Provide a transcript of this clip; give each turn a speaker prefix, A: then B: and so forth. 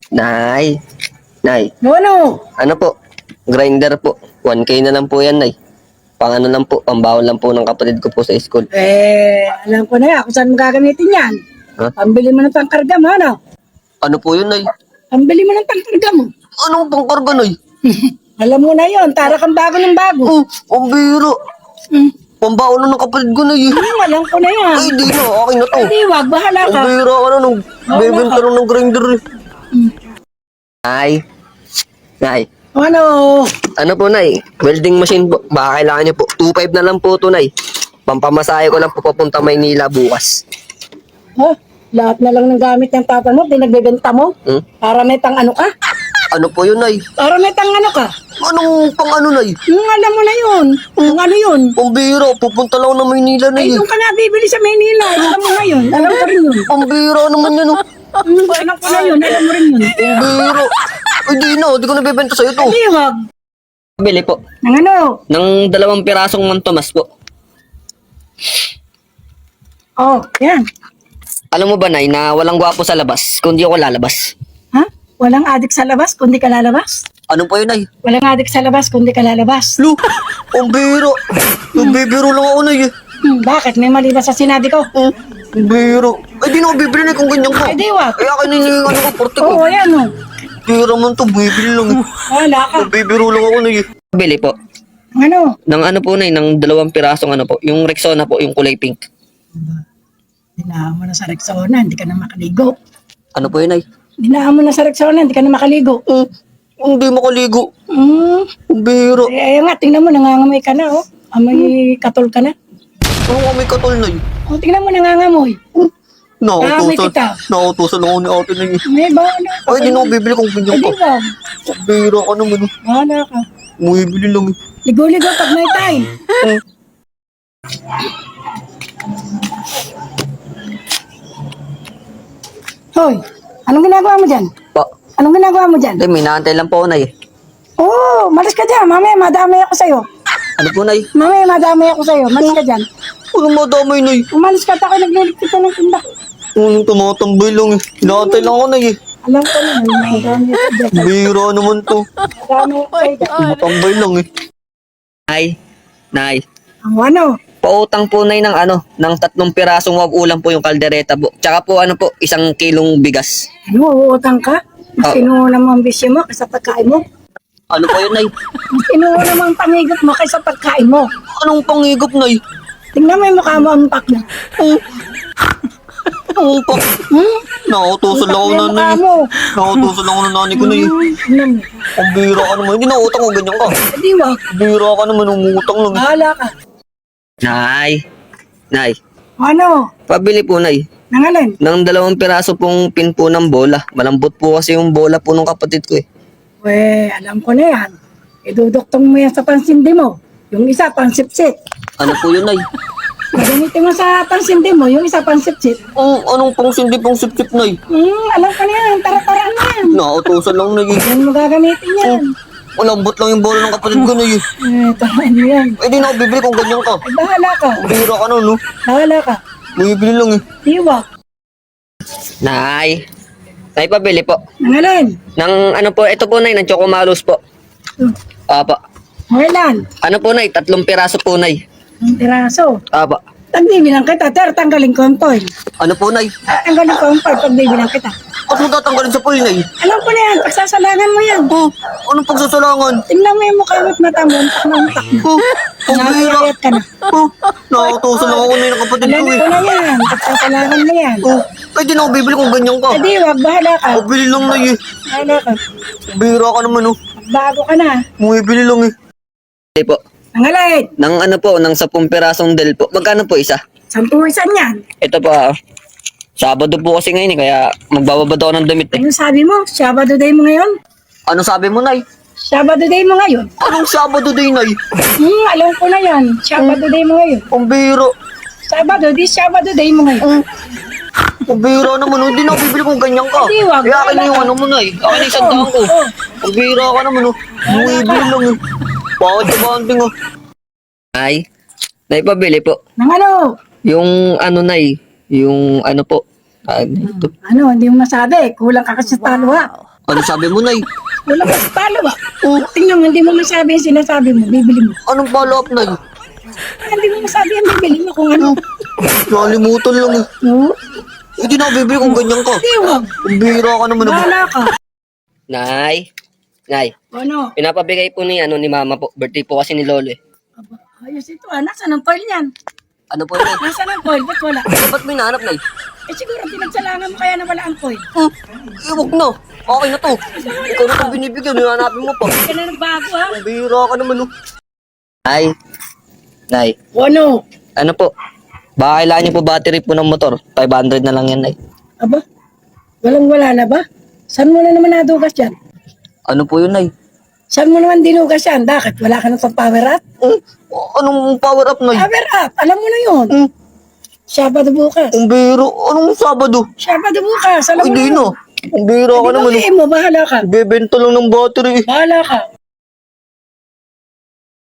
A: Nay, Nay,
B: Ano?
A: ano po? Grinder po. 1K na lang po yan, Nay. Pang ano lang po, pambawon lang po ng kapatid ko po sa school.
B: Alam ko na yan kung saan mo gagamitin yan.
A: Ha?
B: Pambili mo ng pangkarga mo, ano?
A: Ano po yun, Nay?
B: Pambili mo ng pangkarga mo.
A: Anong pangkarga, Nay?
B: Alam mo na yon, tara kang bago ng bago.
A: Oh, ang biro.
B: Hmm.
A: Pambawon na ng kapatid ko, Nay.
B: Alam ko na yan.
A: Ay, di na. Akin na to.
B: Hindi, wag, bahala
A: Ang
B: ka.
A: biro ka na nung bebenta lang ng grinder.
B: Hmm.
A: Nay, Nay.
B: Ano?
A: Ano po, Nay? Welding machine po. Baka kailangan niyo po. 2.5 na lang po to, Nay. Pampamasahe ko lang po papunta Maynila bukas.
B: Ha? Lahat na lang ng gamit ng papa mo, pinagbebenta mo?
A: Hmm?
B: Para may pang ano ka?
A: Ano po yun, Nay?
B: Para may pang ano ka?
A: Anong pang ano, Nay?
B: Alam mo na yun. Ano yun?
A: Ang biro. Pupunta lang ako ng Maynila,
B: Ay,
A: Nay.
B: doon ka na bibili sa Manila. Alam mo na yun. Alam ko rin yun.
A: Ang biro naman yan, oh.
B: Alam ko na yun. Alam mo rin yun.
A: Ang biro. Ay, di na. Di ko nabibenta sa'yo to.
B: Hindi, wag.
A: Bili po.
B: Ng ano?
A: Ng 2 pirasong mantomas po.
B: Oh, yan.
A: Alam mo ba, Nay, na walang gwapo sa labas, kundi ako lalabas.
B: Ha? Walang adik sa labas, kundi ka lalabas?
A: Ano po yun, Nay?
B: Walang adik sa labas, kundi ka lalabas?
A: Lu, ang biro. Ang bibiro lang ako, Nay.
B: Bakit? May mali ba sa sinabi ko?
A: Ang biro. Ay, di na ako bibili, Nay, kung ganyan ka.
B: Ay, di wag.
A: Ay, akin na yung ano ko, porte ko.
B: Oo, yan o.
A: Biro man to, bibili lang.
B: Wala ka.
A: Ang bibiro lang ako, Nay. Bili po.
B: Ano?
A: Ng ano po, Nay, ng 2 pirasong ano po. Yung Rexona po, yung kulay pink.
B: Dinaan mo na sa Rexona, hindi ka na makaligo.
A: Ano po yun, Nay?
B: Dinaan mo na sa Rexona, hindi ka na makaligo.
A: Hindi makaligo.
B: Hmm.
A: Ang biro.
B: Nga, tingnan mo, nangangamoy ka na, oh. Amoy katol ka na.
A: Ano ka may katol, Nay?
B: Oh, tingnan mo, nangangamoy. Naamoy
A: Nautusan.
B: kita.
A: Nautusan ako ni ate, Nay.
B: May bahala ka.
A: Ay, di na ako bibili kung ganyan
B: Ay,
A: ka.
B: di wag.
A: Ang biro ka naman.
B: Bahala ka.
A: Bumibili lang.
B: Ligo-ligo pag may time. Hoy, anong ginagawa mo dyan?
A: Pa,
B: Anong ginagawa mo dyan?
A: may naantay lang po, Nay.
B: Oo, malis ka dyan. Mamaya madamay ako sa'yo.
A: Ano po, Nay?
B: Mamaya madamay ako sa'yo. Malis ka dyan.
A: Anong madamay, Nay?
B: Umalis ka at ako nagliligpit ka ng tinda.
A: Anong tumatambay lang eh. Naantay lang ako, Nay eh.
B: Alam ko na, madami ako dyan.
A: Biro naman to.
B: Madami ako sa'yo dyan.
A: Tumatambay lang eh. Nay.
B: Ang ano?
A: Pautang po, Nay, ng ano, ng 3 pirasong wag ulam po yung kaldereta po. Tsaka po, ano po, 1 kilong bigas.
B: Ano, uutang ka? Mas sinuuna mo ang bisyo mo kaysa pagkain mo.
A: Ano po yun, Nay?
B: Mas sinuuna mo ang pamigop mo kaysa pagkain mo.
A: Anong pangigop, Nay?
B: Tingnan mo yung mukha mo ang pak mo.
A: Ano pa? Nautusan lang ako
B: Yung
A: na,
B: mukha
A: Nay.
B: mo.
A: Nautusan lang ako ng nanay ko, Nay.
B: Tingnan mo.
A: Ang biro ka naman. Hindi na utang ko, ganyan ka.
B: Hindi wag.
A: Biro ka naman, umutang lang.
B: Bahala ka.
A: Nay.
B: Ano?
A: Pabili po, Nay.
B: Nangalan?
A: Ng 2 piraso pong pin po ng bola. Malambot po kasi yung bola po ng kapatid ko eh.
B: We, alam ko na yan. Iduduktong mo yan sa pansindi mo. Yung isa, pansipsit.
A: Ano po yun, Nay?
B: Gagamitin mo sa pansindi mo, yung isa, pansipsit.
A: Anong pang sindi pang sip-sip, Nay?
B: Alam ko na yan. Tara-taraan na yan.
A: Nautusan lang, Nay.
B: Yan mo gagamitin yan.
A: Malambot lang yung bola ng kapatid ko, Nay.
B: Taraan mo yan.
A: Eh, di na ako bibili kung ganyan ka.
B: Ay, bahala ka.
A: Biro ka na, no?
B: Bahala ka.
A: Bibili lang eh.
B: Iwa.
A: Nay, pabili po.
B: Nangalan?
A: Ng ano po, ito po, Nay, ng chocomalus po. Apa.
B: Nangalan?
A: Ano po, Nay? 3 piraso po, Nay.
B: Ang piraso.
A: Apa.
B: Tagbibilang kita. Tanggalin ko ang toy.
A: Ano po, Nay?
B: Tanggalin ko ang toy. Pagbibilang kita.
A: Ba't mo tatanggalin sa pool, Nay?
B: Alam ko na yan. Pagsasalangan mo yan.
A: Anong pagsasalangan?
B: Tingnan mo yung mukha mo at mata mo. Untak na untak mo.
A: Ang bira.
B: Nakakayat ka na.
A: Nautusan lang ako, Nay, ng kapatid
B: Alam
A: ko eh.
B: ko na yan. Pagsasalangan mo yan.
A: Eh, di na ako bibili kung ganyan ka.
B: Adi, wag. Bahala ka.
A: Bili lang, Nay eh.
B: Bahala ka.
A: Bira ka naman, oh.
B: Bago ka na.
A: Bumibili lang eh. Hindi po.
B: Nangalan?
A: Ng ano po, ng 10 pirasong del po. Magkano po isa?
B: 10 isan yan.
A: Ito po ah. Sabado po kasi ngayon eh, kaya magbababad ako ng damit eh.
B: Ano sabi mo? Sabado day mo ngayon?
A: Ano sabi mo, Nay?
B: Sabado day mo ngayon?
A: Anong Sabado day, Nay?
B: Alam ko na yan. Sabado day mo ngayon.
A: Ang biro.
B: Sabado day mo ngayon.
A: Ang biro naman, oh. Hindi na ako bibili kung ganyan ka.
B: Hindi, wag.
A: Kaya akin na yung ano mo, Nay. Akin na yung sandaan ko. Ang biro ka naman, oh. Bumibili lang eh. Bakit ka ba anting, oh? Nay, pabili po.
B: Nang ano?
A: Yung ano, Nay. Yung ano po. Ito.
B: Ano, hindi mo masabi. Kulang ka kasi sa talwa.
A: Ano sabi mo, Nay?
B: Wala ka follow up. Tingnan mo, hindi mo masabi yung sinasabi mo, bibili mo.
A: Anong follow-up, Nay?
B: Hindi mo masabi yung bibili mo kung ano.
A: Nalimutan lang eh.
B: No?
A: Hindi na ako bibili kung ganyan ka.
B: Hindi, wag.
A: Ang bihira ka naman.
B: Bahala ka.
A: Nay, Nay,
B: Ano?
A: pinapabigay po ni, ni Mama po. Birthday po kasi ni Lolo eh.
B: Aba, ayos ito ah. Nasaan ang foil niyan?
A: Ano po, Nay?
B: Nasaan ang foil? Ba't wala?
A: Ba't may nahanap, Nay?
B: Eh siguro pinagsalangan mo kaya na wala ang foil.
A: Huwag na. Okay na to. Ikaw na itong binibigyan. Hanapin mo pa.
B: Hindi ka na nagbago ha?
A: Ang bihira ka naman. Nay,
B: O ano?
A: ano po? Baka kailangan niyo po battery po ng motor. 500 na lang yan, Nay.
B: Aba, walang-wala na ba? Saan mo na naman nadugas yan?
A: Ano po yun, Nay?
B: Saan mo naman dinugas yan? Bakit? Wala ka na pang power up?
A: Anong power up, Nay?
B: Power up! Alam mo na yun. Sabado bukas.
A: Ang bihira. Anong Sabado?
B: Sabado bukas. Alam mo
A: Hindi
B: na.
A: na. Ang bihira ka naman.
B: Hindi mo, bahala ka.
A: Bebenta lang ng battery.
B: Bahala ka.